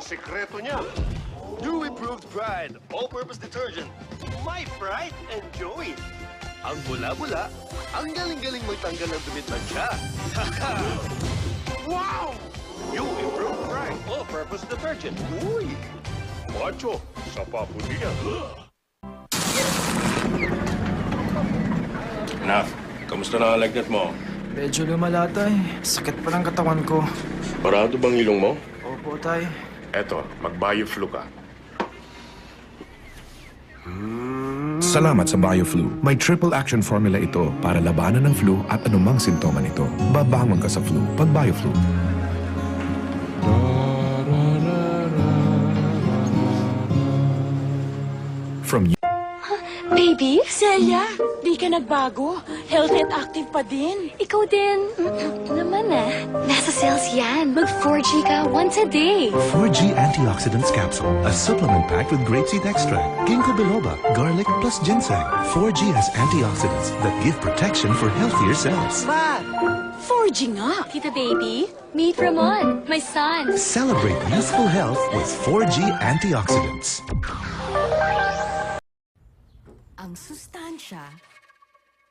sekreto niya. New improved Pride, all-purpose detergent. My pride and joy. Ang bula-bula, ang galing-galing magtanggal ng dumit na siya. Wow! New improved pride, all-purpose detergent. Uy! Macho, sa paputi niya. Nak, kamusta na ang lagnat mo? Medyo lumala, tay. Sakit pa ng katawan ko. Parado bang ilong mo? Opo, tay. Eto, mag-BioFlu ka. Salamat sa BioFlu. May triple action formula ito para labanan ng flu at anumang simptoma nito. Babangon ka sa flu pag BioFlu. From Baby, Celia, di ka nagbago. Healthy at active pa din. Ikaw din. Naman Nasa cells yan. Mag 4G ka once a day. 4G Antioxidants Capsule, a supplement packed with grapeseed extract, ginkgo biloba, garlic plus ginseng. 4G has antioxidants that give protection for healthier cells. 4G nga. Tita baby, meet Ramon, my son. Celebrate youthful health with 4G Antioxidants. Ang sustansya,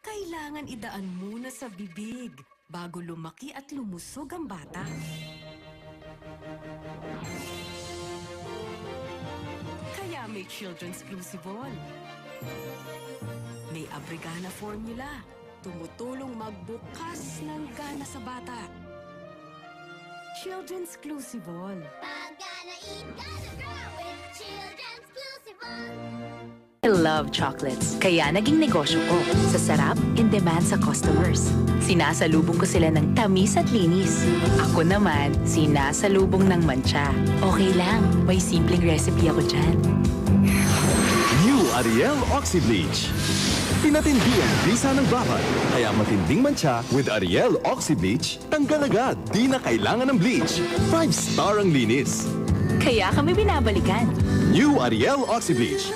kailangan idaan muna sa bibig bago lumaki at lumusog ang bata. Kaya may Children's Glucivol. May Abrigana formula, tumutulong magbukas ng gana sa bata. Children's Glucivol. Gonna eat, gonna grow with Children's Glucivol. I love chocolates, kaya naging negosyo ko. Sa sarap, in demand sa customers. Sinasalubong ko sila ng tamis at linis. Ako naman, sinasalubong ng mancha. Okay lang, may simpleng recipe ako dyan. New Ariel Oxy Bleach. Pinatindi ang bisa ng bahat, kaya matinding mancha with Ariel Oxy Bleach, tanggal agad, di na kailangan ng bleach. 5-star ang linis. Kaya kami binabalikan. New Ariel Oxy Bleach.